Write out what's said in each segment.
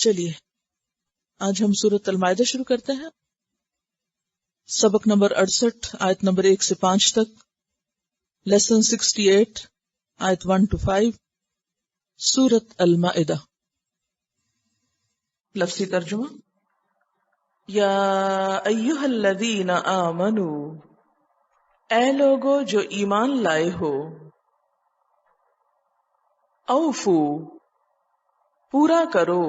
چلیے آج ہم سورۃ المائدہ شروع کرتے ہیں. سبق نمبر 68 آیت نمبر 1 سے 5 تک. لیسن 68 آیت 1 to 5. سورۃ المائدہ. لفظی ترجمہ. یا ایھا الذین آمنوا، اے لوگو جو ایمان لائے ہو. اوفو، پورا کرو.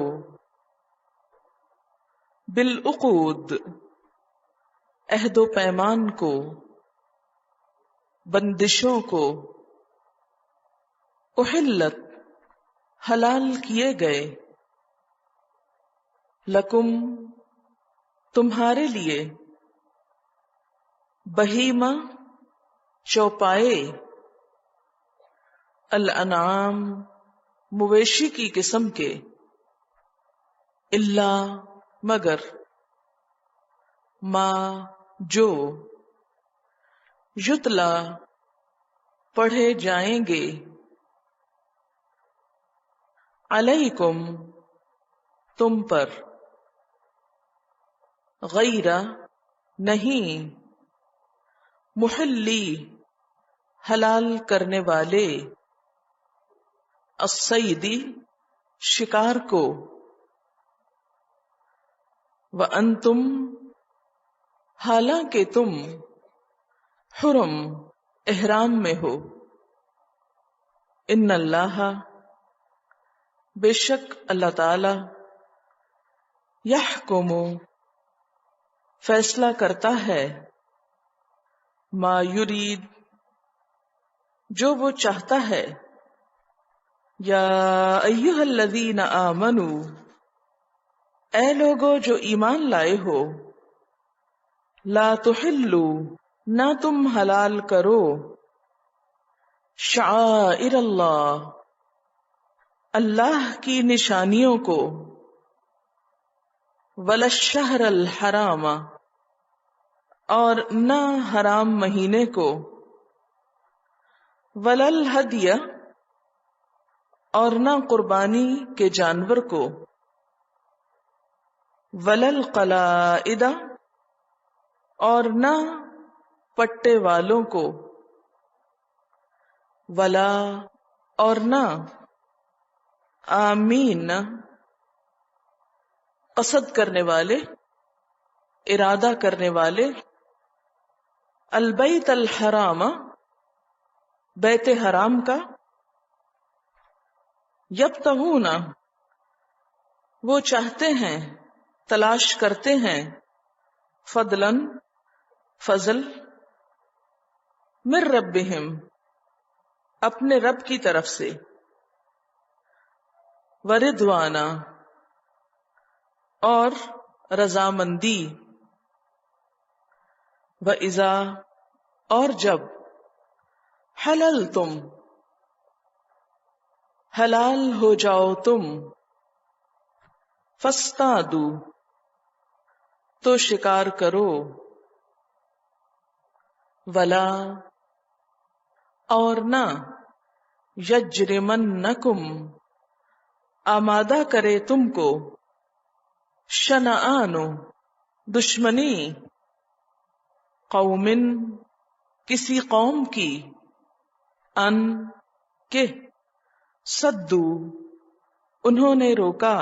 بالعقود، عہد و پیمان کو، بندشوں کو. احلت، حلال کیے گئے. لکم، تمہارے لیے. بہیمہ، چوپائے. الانعام، مویشی کی قسم کے. الا، مگر. ما، جو. یتلا، پڑھے جائیں گے. علیکم، تم پر. غیر، نہیں. محلی، حلال کرنے والے. الصیدی، شکار کو. وانتم، حالانکہ تم. حرم، احرام میں ہو. ان اللہ، بے شک اللہ تعالی. یحکم، فیصلہ کرتا ہے. ما یرید، جو وہ چاہتا ہے. یا ایھا الذین آمنوا، اے لوگو جو ایمان لائے ہو. لا تحلوا، نہ تم حلال کرو. شعائر اللہ، اللہ کی نشانیوں کو. ولا الشہر الحرام، اور نہ حرام مہینے کو. ولا الہدی، اور نہ قربانی کے جانور کو. ولا القلائد، اور نہ پٹے والوں کو. ولا، اور نہ. آمین، قصد کرنے والے، ارادہ کرنے والے. البیت الحرام، بیت حرام کا. یبتغون، وہ چاہتے ہیں، تلاش کرتے ہیں. فضلاً، فضل. من ربہم، اپنے رب کی طرف سے. ورضوانا، اور رضامندی. وَإِذَا، اور جب. حللتم، حلال ہو جاؤ تم. فاصطادوا، تو شکار کرو. ولا، اور نہ. یجرمنکم، آمادہ کرے تم کو. شنآن، دشمنی. قوم، کسی قوم کی. ان، کہ. صدو، انہوں نے روکا.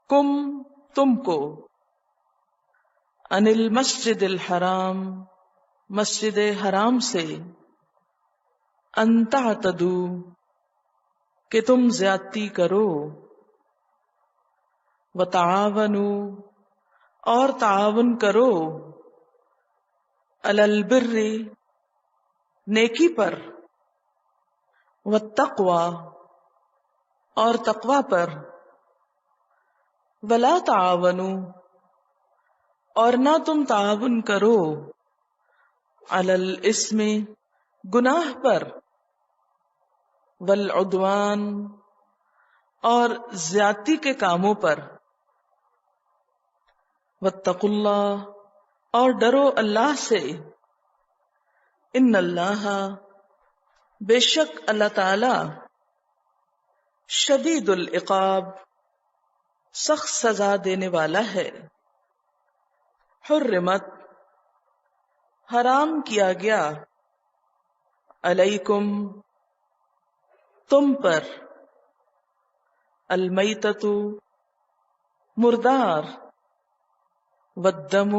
کم، تم کو. ان المسجد الحرام، مسجد حرام سے. ان تعتدوا، کہ تم زیادتی کرو. وتعاونوا، اور تعاون کرو. علی البر، نیکی پر. والتقوی، اور تقوی پر. ولا تعاونوا، اور نہ تم تعاون کرو. علی الاثم، گناہ پر. والعدوان، اور زیادتی کے کاموں پر. واتقوا اللہ، اور ڈرو اللہ سے. ان اللہ، بے شک اللہ تعالی. شدید العقاب، سخت سزا دینے والا ہے. حرمت حرام کیا گیا، علیکم تم پر، المیتۃ مردار، والدم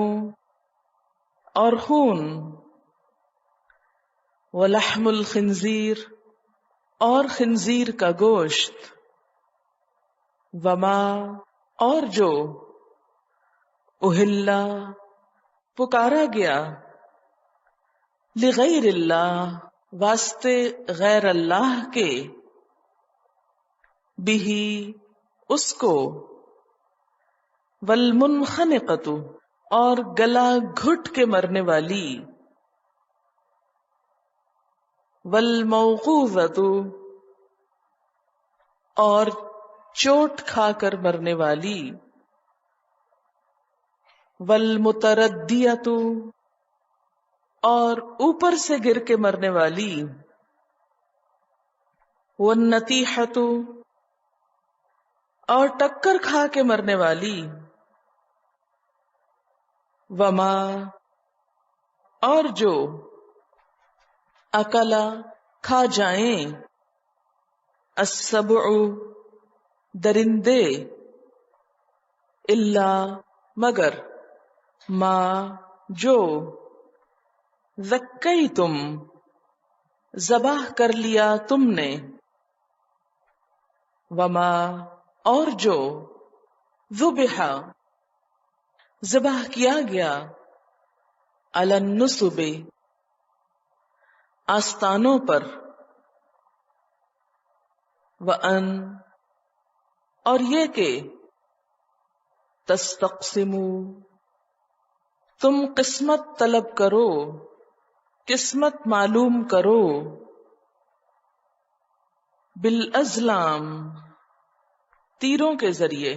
اور خون، ولحم الخنزیر اور خنزیر کا گوشت، وما اور جو، اہلا پکارا گیا، لغیر اللہ واسطے غیر اللہ کے، بہ اس کو، والمنخنقۃ اور گلا گھٹ کے مرنے والی، والموقوذۃ اور چوٹ کھا کر مرنے والی، والمتردیۃ اور اوپر سے گر کے مرنے والی، والنطیحۃ اور ٹکر کھا کے مرنے والی، وما اور جو، اکلا کھا جائیں، السبع درندے، الا مگر، ما جو، ذکیتم ذبح کر لیا تم نے، وما اور جو، ذبح ذبح کیا گیا، علی النصب آستانوں پر، وان اور یہ کہ، تستقسموا تم قسمت طلب کرو، قسمت معلوم کرو، بالازلام تیروں کے ذریعے،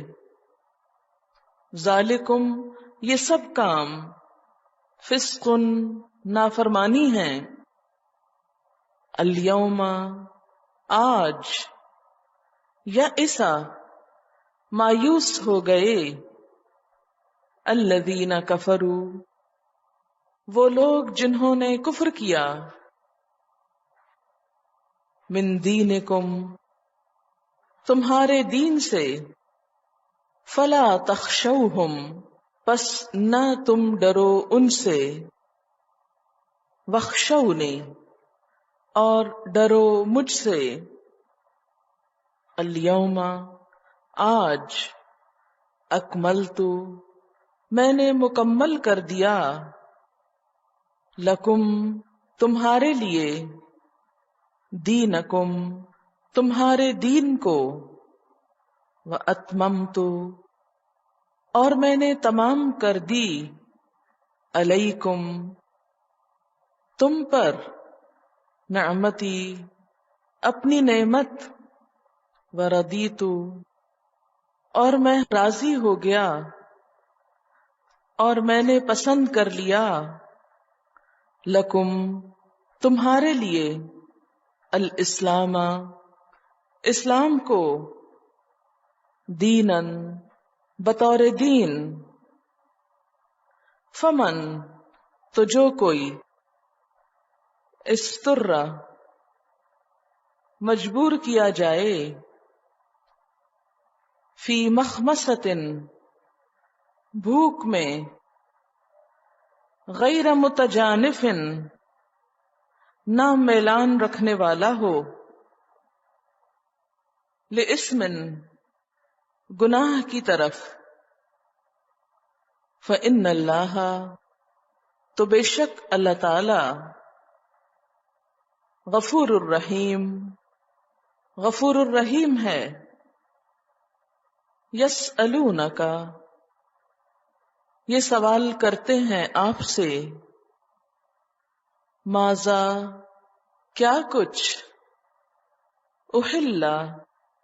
ذالکم یہ سب کام، فسق نافرمانی ہیں، الیوم آج، یا ایسا مایوس ہو گئے، الذین کفروا وہ لوگ جنہوں نے کفر کیا، من دینکم تمہارے دین سے، فلا تخشوہم پس نہ تم ڈرو ان سے، واخشونی اور ڈرو مجھ سے، الیوم آج، اکملت میں نے مکمل کر دیا، لکم تمہارے لیے، دینکم تمہارے دین کو، واتممت اور میں نے تمام کر دی، علیکم تم پر، نعمتی اپنی نعمت، ورضیت اور میں راضی ہو گیا، اور میں نے پسند کر لیا، لکم تمہارے لیے، الاسلام اسلام کو، دینن بطور دین، فمن تو جو کوئی، استر مجبور کیا جائے، فی مخمصۃ بھوک میں، غیر متجانف نہ میلان رکھنے والا ہو، لاسم گناہ کی طرف، فإن اللہ تو بے شک اللہ تعالی، غفور الرحیم غفور الرحیم ہے، یسألونک یہ سوال کرتے ہیں آپ سے، ماذا کیا کچھ، احل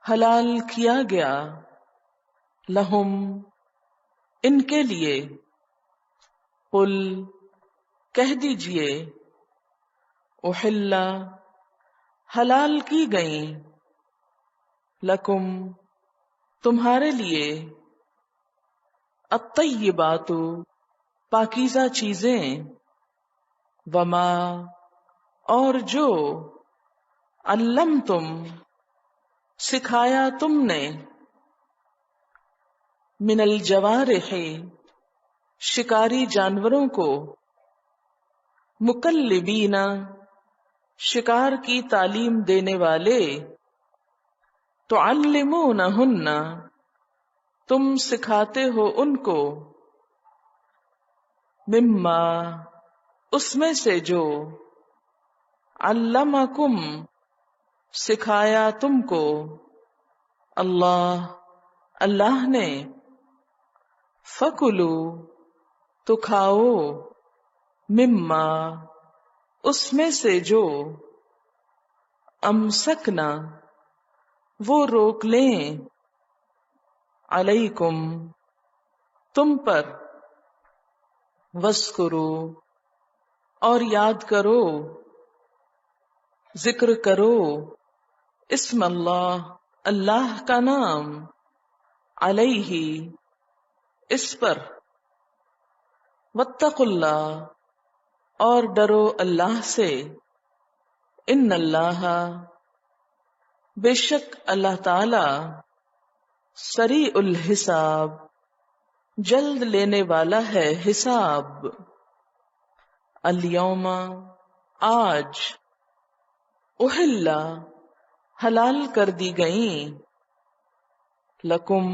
حلال کیا گیا، لہم ان کے لیے، قل کہہ دیجئے، احل حلال کی گئیں، لکم تمہارے لیے، الطیبات پاکیزہ چیزیں، وما اور جو، علمتم سکھایا تم نے، من الجوارح شکاری جانوروں کو، مکلبین شکار کی تعلیم دینے والے، تعلمونہن تم سکھاتے ہو ان کو، مما اس میں سے جو، علمکم سکھایا تم کو، اللہ نے، فکلو تو کھاؤ، مما اس میں سے جو، امسکنا وہ روک لیں، علیکم تم پر، وذکروا اور یاد کرو، ذکر کرو، اسم اللہ کا نام، علیہ اس پر، واتقوا اللہ اور ڈرو اللہ سے، ان اللہ بے شک اللہ تعالی، سریع الحساب جلد لینے والا ہے حساب، الیوم آج، احل حلال کر دی گئیں، لکم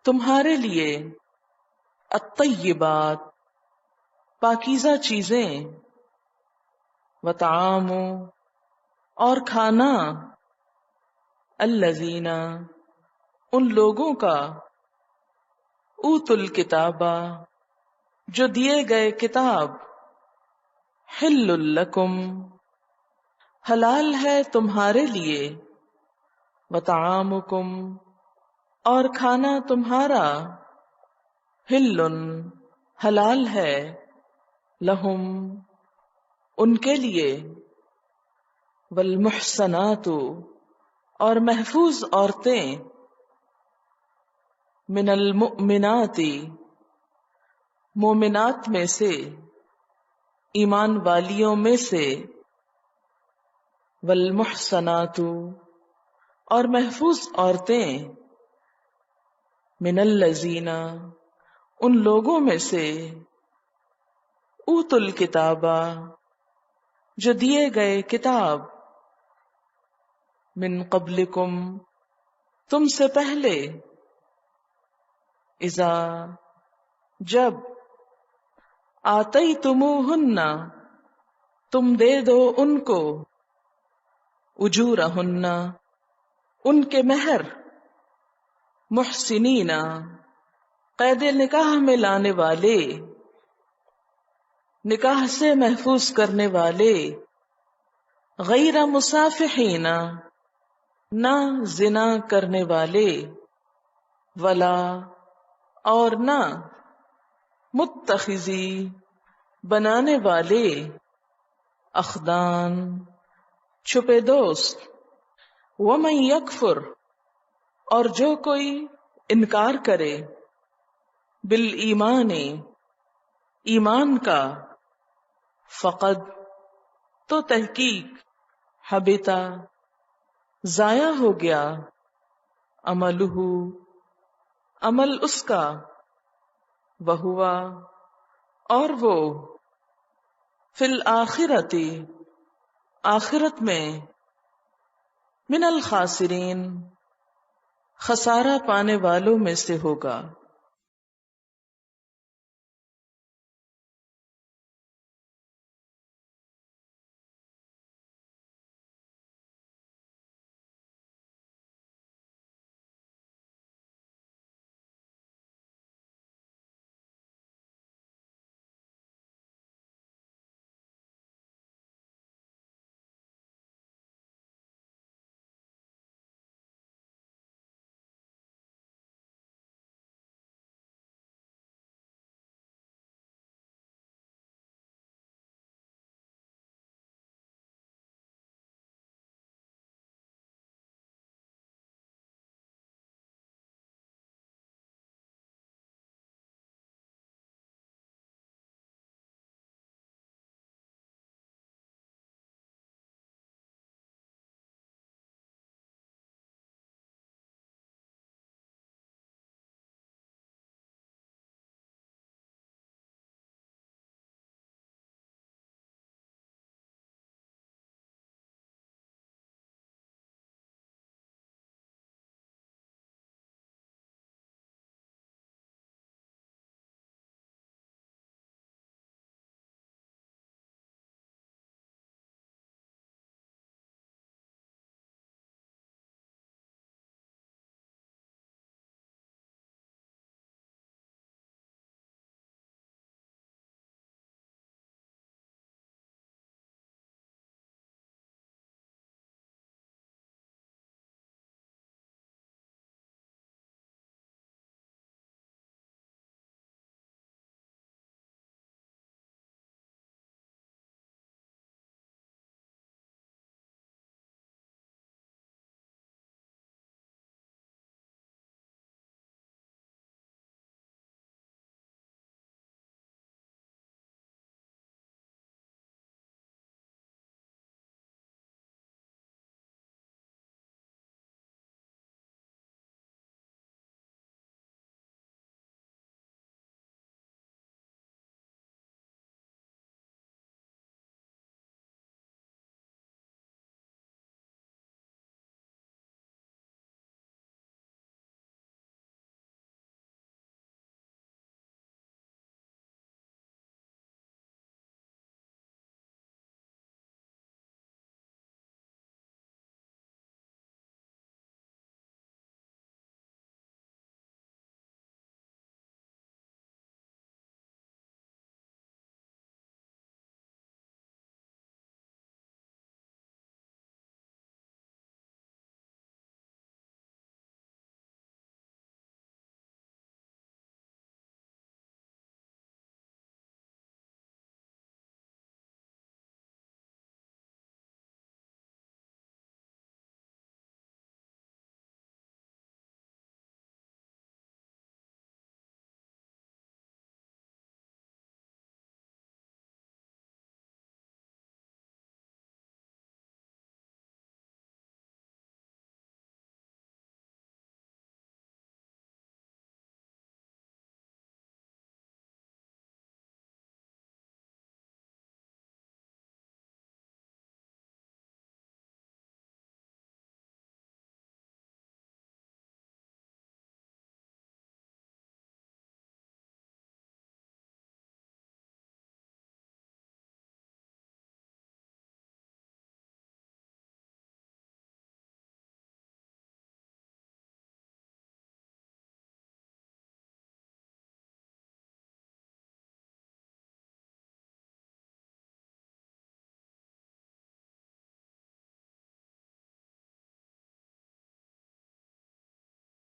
تمہارے لیے، الطیبات پاکیزہ چیزیں، وطعام اور کھانا، الذین ان لوگوں کا، اوتوا الکتاب جو دیے گئے کتاب، حل لکم حلال ہے تمہارے لیے، وطعامکم اور کھانا تمہارا، حل حلال ہے، لہم ان کے لیے، والمحصنات اور محفوظ عورتیں، من المؤمنات مومنات میں سے، ایمان والیوں میں سے، والمحصنات اور محفوظ عورتیں، من الذین ان لوگوں میں سے، اوتوا الکتاب جو دیے گئے کتاب، من قبلکم تم سے پہلے، اذا جب، آتیتموہن تم دے دو ان کو، اجورہن ان کے مہر، محسنین قید نکاح میں لانے والے، نکاح سے محفوظ کرنے والے، غیر مصافحین نہ زنا کرنے والے، ولا اور نہ متخذی بنانے والے، اخدان چھپے دوست، ومن یکفر اور جو کوئی انکار کرے، بالایمان ایمان کا، فقد تو تحقیق، حبطا ضائع ہو گیا، عملہ عمل اس کا، وہو اور وہ، فی الآخرۃ آخرت میں، من الخاسرین خسارہ پانے والوں میں سے ہوگا۔